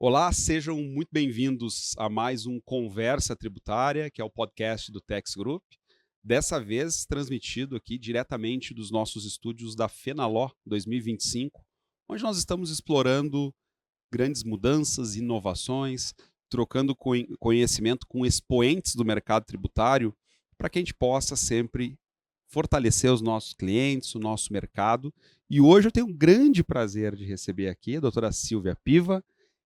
Olá, sejam muito bem-vindos a mais um Conversa Tributária, que é o podcast do Tax Group. Dessa vez, transmitido aqui diretamente dos nossos estúdios da Fenaló 2025, onde nós estamos explorando grandes mudanças, inovações, trocando conhecimento com expoentes do mercado tributário, para que a gente possa sempre fortalecer os nossos clientes, o nosso mercado. E hoje eu tenho um grande prazer de receber aqui a doutora Silvia Piva,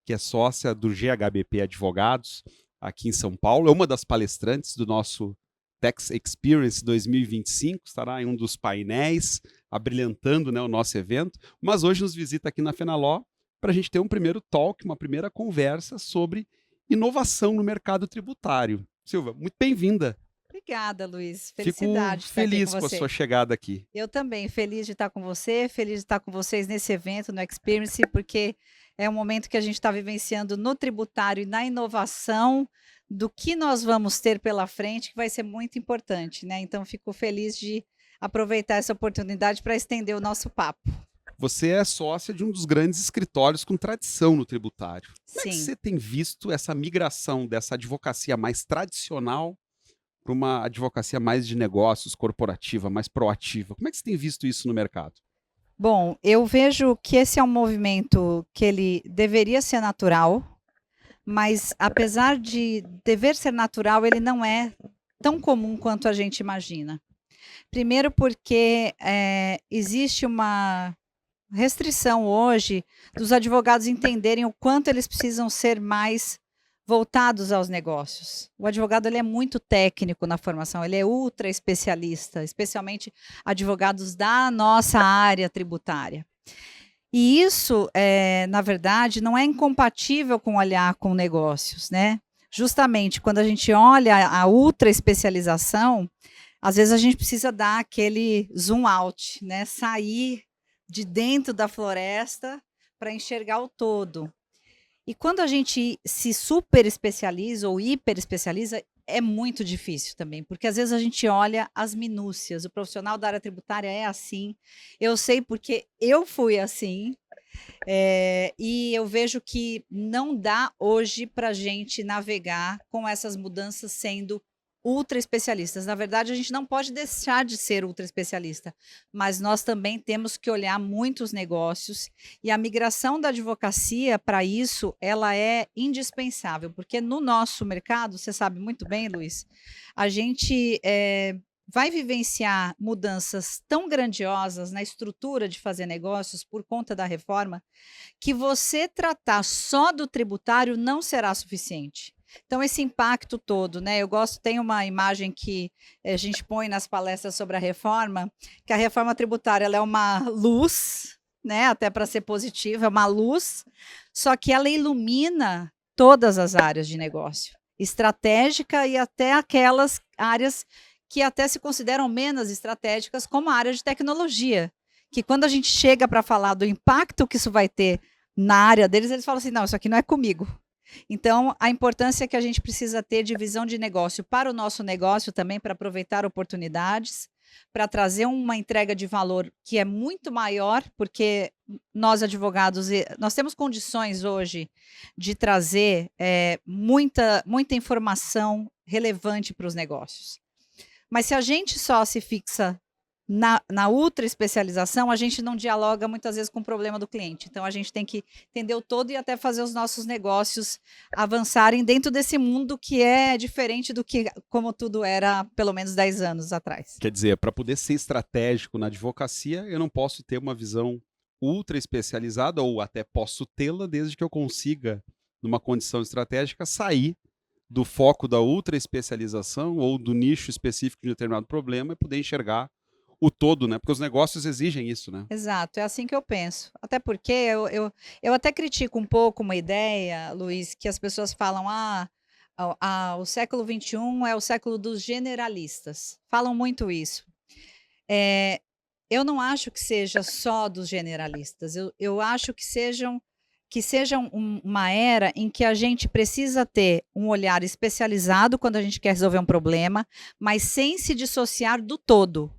que é sócia do GHBP Advogados, aqui em São Paulo. É uma das palestrantes do nosso Tax Experience 2025, estará em um dos painéis, abrilhantando, né, o nosso evento, mas hoje nos visita aqui na Fenaló para a gente ter um primeiro talk, uma primeira conversa sobre inovação no mercado tributário. Silvia, muito bem-vinda. Obrigada, Luiz. Fico Felicidade de estar aqui com feliz com a você. sua chegada aqui. Eu também, feliz de estar com você, feliz de estar com vocês nesse evento, no Experience, porque é um momento que a gente está vivenciando no tributário e na inovação do que nós vamos ter pela frente, que vai ser muito importante, né? Então, fico feliz de aproveitar essa oportunidade para estender o nosso papo. Você é sócia de um dos grandes escritórios com tradição no tributário. Como é que Sim. você tem visto essa migração dessa advocacia mais tradicional para uma advocacia mais de negócios, corporativa, mais proativa? Como é que você tem visto isso no mercado? Bom, eu vejo que esse é um movimento que ele deveria ser natural, mas apesar de dever ser natural, ele não é tão comum quanto a gente imagina. Primeiro porque existe uma restrição hoje dos advogados entenderem o quanto eles precisam ser mais voltados aos negócios. O advogado ele é muito técnico na formação, ele é ultra especialista, especialmente advogados da nossa área tributária. E isso, na verdade, não é incompatível com olhar com negócios, né? Justamente quando a gente olha a ultra especialização, às vezes a gente precisa dar aquele zoom out, né? Sair de dentro da floresta para enxergar o todo. E quando a gente se super especializa ou hiper especializa, é muito difícil também, porque às vezes a gente olha as minúcias. O profissional da área tributária é assim. Eu sei porque eu fui assim. E eu vejo que não dá hoje para a gente navegar com essas mudanças sendo ultra especialistas. Na verdade, a gente não pode deixar de ser ultra especialista, mas nós também temos que olhar muitos negócios e a migração da advocacia para isso, ela é indispensável, porque no nosso mercado, você sabe muito bem, Luiz, a gente vai vivenciar mudanças tão grandiosas na estrutura de fazer negócios por conta da reforma, que você tratar só do tributário não será suficiente. Então, esse impacto todo, né? Tem uma imagem que a gente põe nas palestras sobre a reforma, que a reforma tributária ela é uma luz, né? Até para ser positiva, é uma luz, só que ela ilumina todas as áreas de negócio, estratégica e até aquelas áreas que até se consideram menos estratégicas, como a área de tecnologia, que quando a gente chega para falar do impacto que isso vai ter na área deles, eles falam assim, não, isso aqui não é comigo. Então, a importância que a gente precisa ter de visão de negócio para o nosso negócio também, para aproveitar oportunidades, para trazer uma entrega de valor que é muito maior, porque nós advogados, nós temos condições hoje de trazer muita informação relevante para os negócios. Mas se a gente só se fixa na ultra especialização, a gente não dialoga muitas vezes com o problema do cliente. Então, a gente tem que entender o todo e até fazer os nossos negócios avançarem dentro desse mundo que é diferente do que como tudo era pelo menos 10 anos atrás. Quer dizer, para poder ser estratégico na advocacia, eu não posso ter uma visão ultra especializada, ou até posso tê-la, desde que eu consiga, numa condição estratégica, sair do foco da ultra especialização ou do nicho específico de determinado problema e poder enxergar o todo, né? Porque os negócios exigem isso, né? Exato, é assim que eu penso. Até porque eu até critico um pouco uma ideia, Luiz, que as pessoas falam, o século XXI é o século dos generalistas. Falam muito isso. Eu não acho que seja só dos generalistas. Eu acho que sejam uma era em que a gente precisa ter um olhar especializado quando a gente quer resolver um problema, mas sem se dissociar do todo.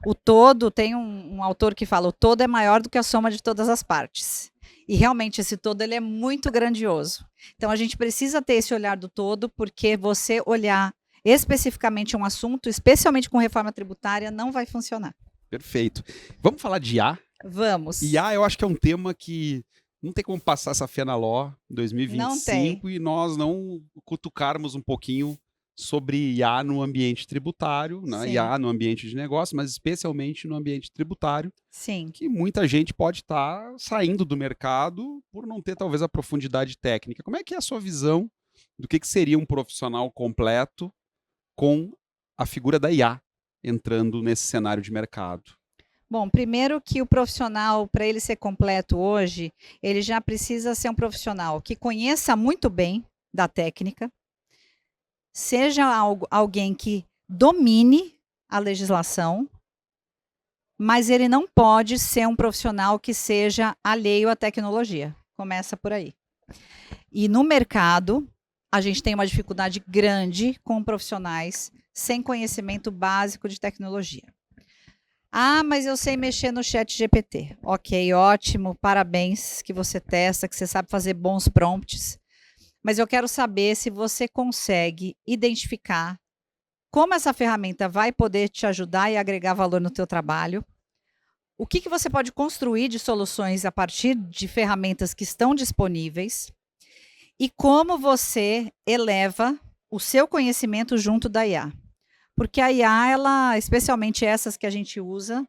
O todo, tem um autor que fala, o todo é maior do que a soma de todas as partes. E realmente esse todo ele é muito grandioso. Então a gente precisa ter esse olhar do todo, porque você olhar especificamente um assunto, especialmente com reforma tributária, não vai funcionar. Perfeito. Vamos falar de IA? Vamos. IA eu acho que é um tema que não tem como passar essa FenaLaw Não 2025 e nós não cutucarmos um pouquinho sobre IA no ambiente tributário, né? Sim. IA no ambiente de negócio, mas especialmente no ambiente tributário, Sim. que muita gente pode estar saindo do mercado por não ter talvez a profundidade técnica. Como é que é a sua visão do que seria um profissional completo com a figura da IA entrando nesse cenário de mercado? Bom, primeiro que o profissional, para ele ser completo hoje, ele já precisa ser um profissional que conheça muito bem da técnica, seja alguém que domine a legislação, mas ele não pode ser um profissional que seja alheio à tecnologia. Começa por aí. E no mercado, a gente tem uma dificuldade grande com profissionais sem conhecimento básico de tecnologia. Ah, mas eu sei mexer no ChatGPT. Ok, ótimo, parabéns que você testa, que você sabe fazer bons prompts. Mas eu quero saber se você consegue identificar como essa ferramenta vai poder te ajudar e agregar valor no teu trabalho. O que você pode construir de soluções a partir de ferramentas que estão disponíveis e como você eleva o seu conhecimento junto da IA. Porque a IA, ela, especialmente essas que a gente usa,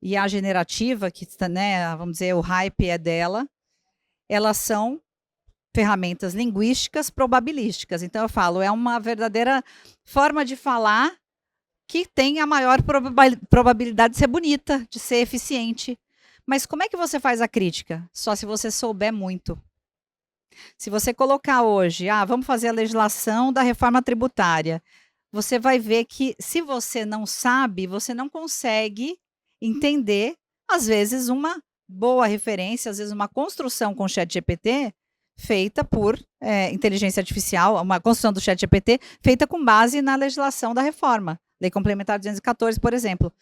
IA generativa, que né, vamos dizer, o hype é dela, elas são ferramentas linguísticas probabilísticas. Então eu falo, é uma verdadeira forma de falar que tem a maior probabilidade de ser bonita, de ser eficiente. Mas como é que você faz a crítica? Só se você souber muito. Se você colocar hoje, vamos fazer a legislação da reforma tributária, você vai ver que se você não sabe, você não consegue entender, às vezes, uma boa referência, às vezes uma construção com o ChatGPT feita por inteligência artificial, uma construção do ChatGPT feita com base na legislação da reforma, Lei Complementar 214, por exemplo.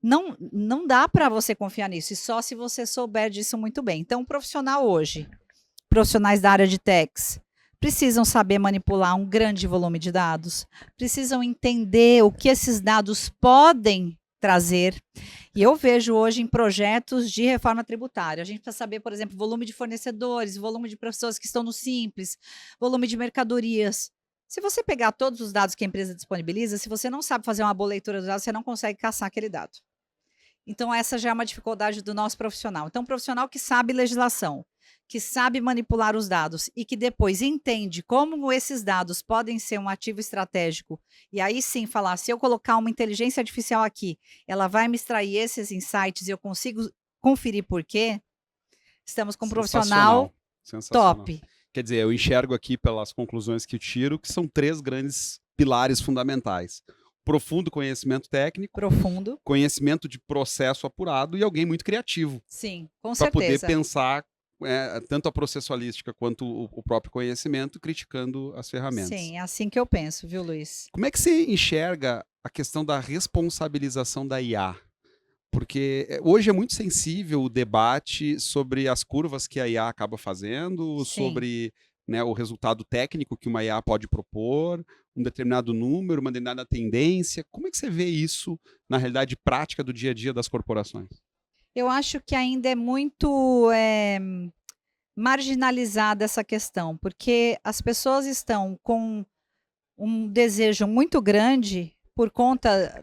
Não dá para você confiar nisso, e só se você souber disso muito bem. Então, um profissional hoje, profissionais da área de techs, precisam saber manipular um grande volume de dados, precisam entender o que esses dados podem trazer. E eu vejo hoje em projetos de reforma tributária, a gente precisa saber, por exemplo, volume de fornecedores, volume de pessoas que estão no Simples, volume de mercadorias. Se você pegar todos os dados que a empresa disponibiliza, se você não sabe fazer uma boa leitura dos dados, você não consegue caçar aquele dado. Então, essa já é uma dificuldade do nosso profissional. Então, um profissional que sabe legislação, que sabe manipular os dados e que depois entende como esses dados podem ser um ativo estratégico, e aí sim falar, se eu colocar uma inteligência artificial aqui, ela vai me extrair esses insights e eu consigo conferir por quê, estamos com um profissional top. Quer dizer, eu enxergo aqui pelas conclusões que eu tiro que são 3 grandes pilares fundamentais. Profundo conhecimento técnico, conhecimento de processo apurado e alguém muito criativo. Sim, com certeza. Para poder pensar tanto a processualística quanto o próprio conhecimento, criticando as ferramentas. Sim, é assim que eu penso, viu, Luiz? Como é que você enxerga a questão da responsabilização da IA? Porque hoje é muito sensível o debate sobre as curvas que a IA acaba fazendo, sobre o resultado técnico que uma IA pode propor, um determinado número, uma determinada tendência. Como é que você vê isso na realidade prática do dia a dia das corporações? Eu acho que ainda é muito marginalizada essa questão, porque as pessoas estão com um desejo muito grande por conta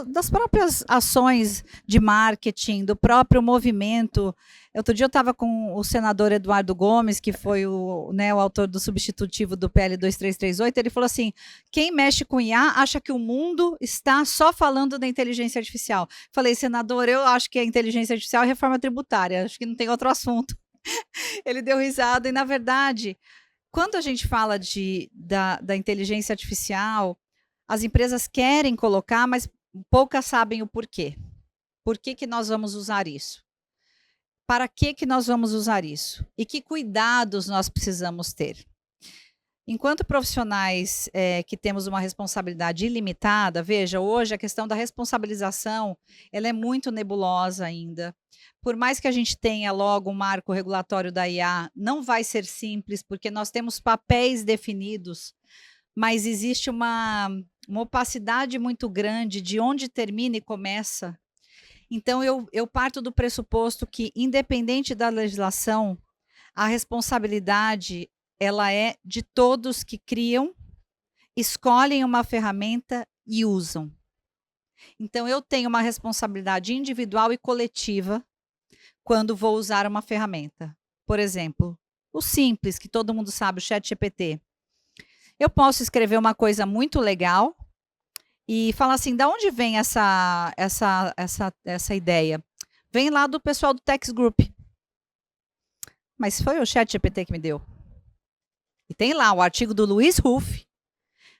das próprias ações de marketing, do próprio movimento. Outro dia eu estava com o senador Eduardo Gomes, que foi o autor do substitutivo do PL 2338, ele falou assim, quem mexe com IA acha que o mundo está só falando da inteligência artificial. Falei, senador, eu acho que a inteligência artificial é reforma tributária, acho que não tem outro assunto. Ele deu risada e, na verdade, quando a gente fala da inteligência artificial, as empresas querem colocar, mas poucas sabem o porquê. Por que nós vamos usar isso? Para que nós vamos usar isso? E que cuidados nós precisamos ter? Enquanto profissionais que temos uma responsabilidade ilimitada, veja, hoje a questão da responsabilização, ela é muito nebulosa ainda. Por mais que a gente tenha logo um marco regulatório da IA, não vai ser simples, porque nós temos papéis definidos, mas existe uma opacidade muito grande de onde termina e começa. Então, eu parto do pressuposto que, independente da legislação, a responsabilidade ela é de todos que criam, escolhem uma ferramenta e usam. Então, eu tenho uma responsabilidade individual e coletiva quando vou usar uma ferramenta. Por exemplo, o simples, que todo mundo sabe, o ChatGPT. Eu posso escrever uma coisa muito legal e falar assim, da onde vem essa ideia? Vem lá do pessoal do Tex Group. Mas foi o ChatGPT que me deu. E tem lá o artigo do Luiz Huff,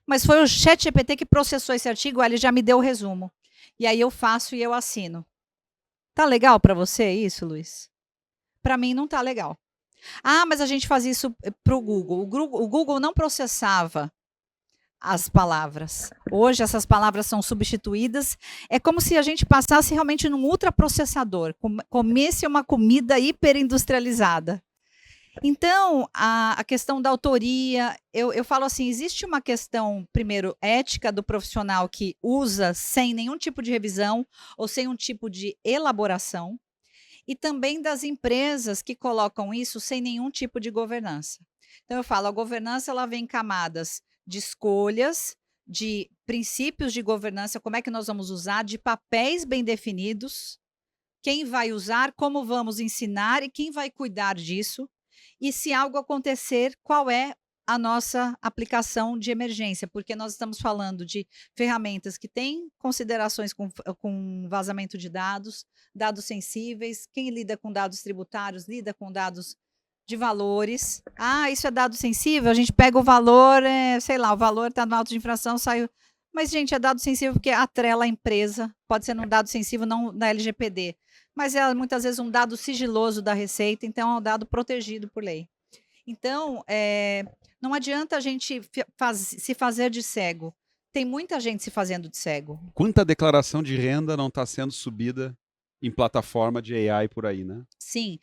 mas foi o ChatGPT que processou esse artigo, ele já me deu o resumo. E aí eu faço e eu assino. Tá legal para você isso, Luiz? Para mim não tá legal. Ah, mas a gente faz isso para o Google. O Google não processava as palavras. Hoje essas palavras são substituídas. É como se a gente passasse realmente num ultraprocessador, comesse uma comida hiperindustrializada. Então, a questão da autoria, eu falo assim, existe uma questão, primeiro, ética do profissional que usa sem nenhum tipo de revisão ou sem um tipo de elaboração, e também das empresas que colocam isso sem nenhum tipo de governança. Então, eu falo, a governança ela vem em camadas de escolhas, de princípios de governança, como é que nós vamos usar, de papéis bem definidos, quem vai usar, como vamos ensinar e quem vai cuidar disso. E se algo acontecer, qual é a nossa aplicação de emergência? Porque nós estamos falando de ferramentas que têm considerações com vazamento de dados, dados sensíveis. Quem lida com dados tributários lida com dados de valores. Ah, isso é dado sensível? A gente pega o valor, sei lá, o valor está no auto de infração, saiu. Mas, gente, é dado sensível porque atrela a empresa. Pode ser um dado sensível, não da LGPD. Mas é muitas vezes um dado sigiloso da Receita, então é um dado protegido por lei. Então, não adianta a gente se fazer de cego. Tem muita gente se fazendo de cego. Quanta declaração de renda não está sendo subida em plataforma de AI por aí, né? Sim.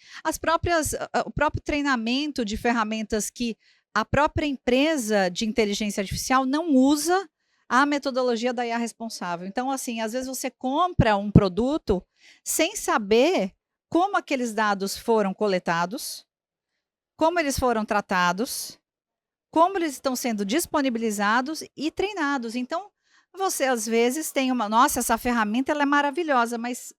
O próprio treinamento de ferramentas que a própria empresa de inteligência artificial não usa a metodologia da IA responsável. Então, assim, às vezes você compra um produto sem saber como aqueles dados foram coletados, como eles foram tratados, como eles estão sendo disponibilizados e treinados. Então, você às vezes tem nossa, essa ferramenta ela é maravilhosa, mas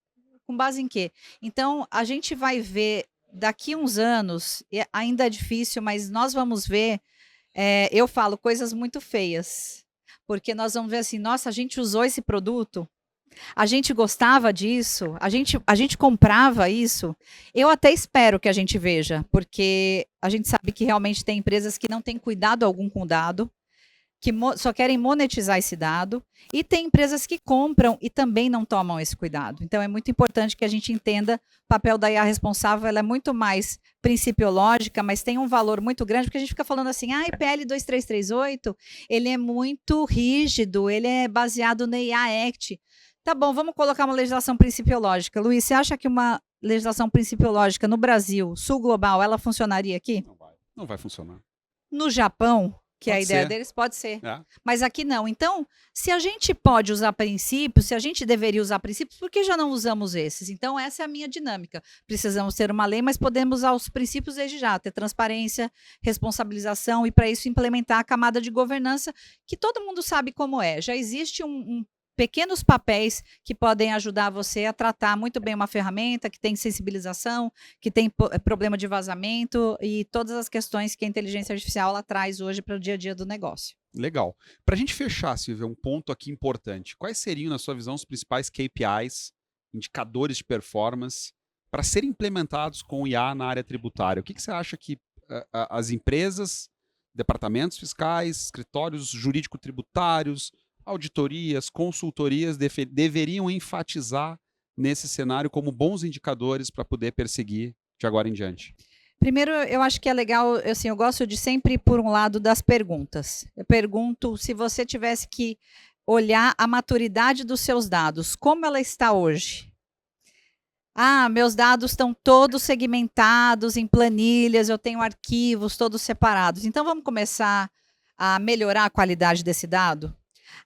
com base em quê? Então, a gente vai ver daqui uns anos, e ainda é difícil, mas nós vamos ver, eu falo, coisas muito feias. Porque nós vamos ver assim, nossa, a gente usou esse produto, a gente gostava disso, a gente comprava isso. Eu até espero que a gente veja, porque a gente sabe que realmente tem empresas que não têm cuidado algum com o dado, que só querem monetizar esse dado, e tem empresas que compram e também não tomam esse cuidado. Então, é muito importante que a gente entenda o papel da IA responsável, ela é muito mais principiológica, mas tem um valor muito grande, porque a gente fica falando assim, IPL 2338, ele é muito rígido, ele é baseado no IA Act. Tá bom, vamos colocar uma legislação principiológica. Luiz, você acha que uma legislação principiológica no Brasil, sul global, ela funcionaria aqui? Não vai funcionar. No Japão, que Pode a ideia ser. deles pode ser. Mas aqui não. Então, se a gente pode usar princípios, se a gente deveria usar princípios, por que já não usamos esses? Então, essa é a minha dinâmica. Precisamos ter uma lei, mas podemos usar os princípios desde já, ter transparência, responsabilização e, para isso, implementar a camada de governança, que todo mundo sabe como é. Já existe pequenos papéis que podem ajudar você a tratar muito bem uma ferramenta que tem sensibilização, que tem problema de vazamento e todas as questões que a inteligência artificial ela traz hoje para o dia a dia do negócio. Legal. Para a gente fechar, Silvia, um ponto aqui importante. Quais seriam, na sua visão, os principais KPIs, indicadores de performance, para serem implementados com IA na área tributária? O que você acha que as empresas, departamentos fiscais, escritórios jurídico-tributários, auditorias, consultorias deveriam enfatizar nesse cenário como bons indicadores para poder perseguir de agora em diante? Primeiro, eu acho que é legal, assim, eu gosto de sempre ir por um lado das perguntas. Eu pergunto se você tivesse que olhar a maturidade dos seus dados, como ela está hoje? Ah, meus dados estão todos segmentados em planilhas, eu tenho arquivos todos separados. Então, vamos começar a melhorar a qualidade desse dado?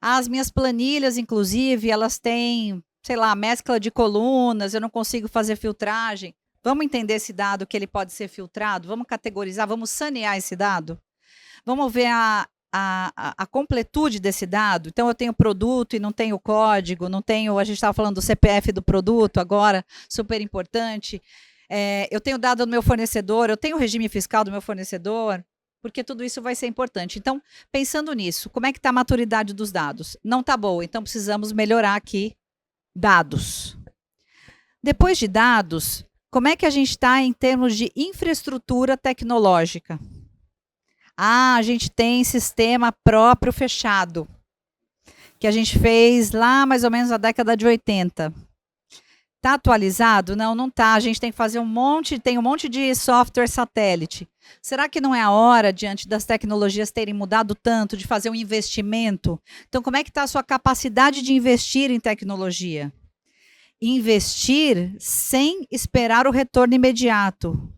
As minhas planilhas, inclusive, elas têm, sei lá, mescla de colunas, eu não consigo fazer filtragem. Vamos entender esse dado, que ele pode ser filtrado? Vamos categorizar, vamos sanear esse dado? Vamos ver a completude desse dado. Então, eu tenho produto e não tenho código, não tenho, a gente estava falando do CPF do produto agora, super importante. Eu tenho dado do meu fornecedor, eu tenho o regime fiscal do meu fornecedor, porque tudo isso vai ser importante. Então, pensando nisso, como é que está a maturidade dos dados? Não está boa, então precisamos melhorar aqui dados. Depois de dados, como é que a gente está em termos de infraestrutura tecnológica? Ah, a gente tem sistema próprio fechado, que a gente fez lá mais ou menos na década de 80. Está atualizado? Não, não está. A gente tem que fazer tem um monte de software satélite. Será que não é a hora, diante das tecnologias terem mudado tanto, de fazer um investimento? Então, como é que está a sua capacidade de investir em tecnologia? Investir sem esperar o retorno imediato.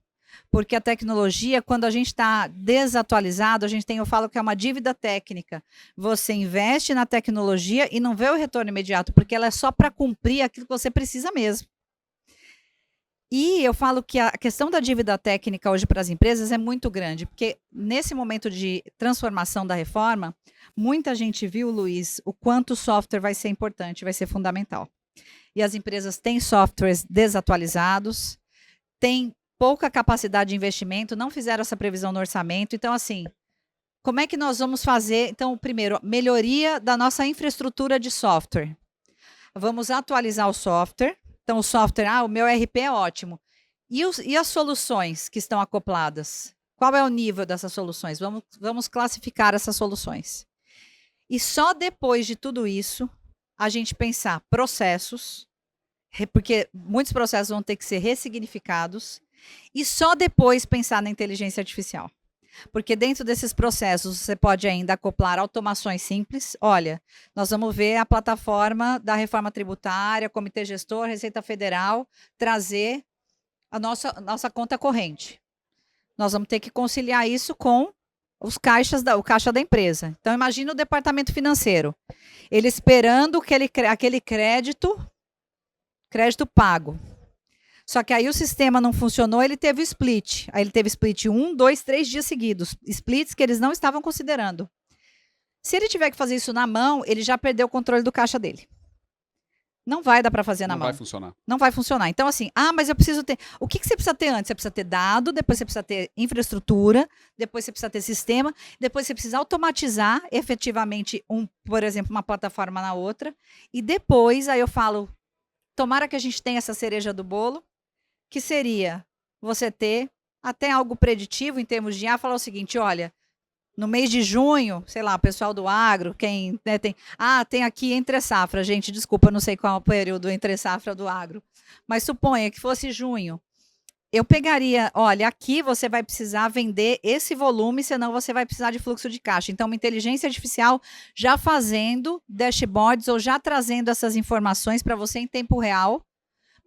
Porque a tecnologia, quando a gente está desatualizado, eu falo que é uma dívida técnica. Você investe na tecnologia e não vê o retorno imediato, porque ela é só para cumprir aquilo que você precisa mesmo. E eu falo que a questão da dívida técnica hoje para as empresas é muito grande, porque nesse momento de transformação da reforma, muita gente viu, Luiz, o quanto o software vai ser importante, vai ser fundamental. E as empresas têm softwares desatualizados, têm pouca capacidade de investimento, não fizeram essa previsão no orçamento. Então, assim, como é que nós vamos fazer? Então, primeiro, melhoria da nossa infraestrutura de software. Vamos atualizar o software. Então, o software, o meu ERP é ótimo. E as soluções que estão acopladas? Qual é o nível dessas soluções? Vamos classificar essas soluções. E só depois de tudo isso, a gente pensar processos, porque muitos processos vão ter que ser ressignificados, e só depois pensar na inteligência artificial. Porque dentro desses processos você pode ainda acoplar automações simples. Olha, nós vamos ver a plataforma da reforma tributária, Comitê Gestor, Receita Federal, trazer a nossa conta corrente. Nós vamos ter que conciliar isso com o caixa da empresa. Então, imagina o departamento financeiro. Ele esperando aquele crédito pago. Só que aí o sistema não funcionou, ele teve split. Aí ele teve split 1, 2, 3 dias seguidos. Splits que eles não estavam considerando. Se ele tiver que fazer isso na mão, ele já perdeu o controle do caixa dele. Não vai dar para fazer na mão. Não vai funcionar. Não vai funcionar. Então, assim, mas eu preciso ter... O que você precisa ter antes? Você precisa ter dado, depois você precisa ter infraestrutura, depois você precisa ter sistema, depois você precisa automatizar efetivamente, por exemplo, uma plataforma na outra. E depois, aí eu falo, tomara que a gente tenha essa cereja do bolo, que seria você ter até algo preditivo em termos de falar o seguinte, olha, no mês de junho, sei lá, o pessoal do agro, quem tem aqui entre safra, gente, desculpa, não sei qual é o período entre safra do agro, mas suponha que fosse junho, eu pegaria, olha, aqui você vai precisar vender esse volume, senão você vai precisar de fluxo de caixa. Então, uma inteligência artificial já fazendo dashboards ou já trazendo essas informações para você em tempo real.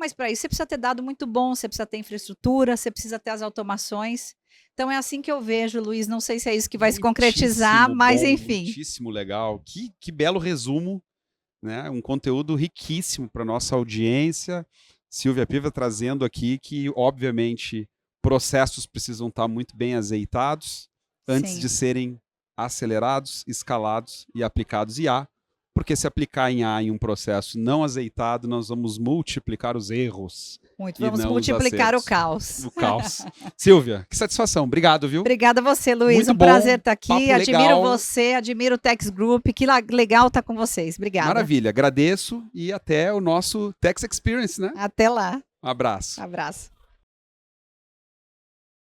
Mas para isso você precisa ter dado muito bom, você precisa ter infraestrutura, você precisa ter as automações. Então é assim que eu vejo, Luiz. Não sei se é isso que vai se concretizar, mas enfim. Muitíssimo legal. Que belo resumo, né? Um conteúdo riquíssimo para nossa audiência. Silvia Piva trazendo aqui que, obviamente, processos precisam estar muito bem azeitados antes de serem acelerados, escalados e aplicados em A. Porque se aplicar em A em um processo não azeitado, nós vamos multiplicar os erros. Vamos multiplicar o caos. O caos. Silvia, que satisfação. Obrigado, viu? Obrigada a você, Luiz. Muito bom, prazer estar aqui. Admiro legal. você, admiro o Tex Group. Que legal estar com vocês. Obrigada. Maravilha. Agradeço e até o nosso Tex Experience, né? Até lá. Um abraço. Abraço.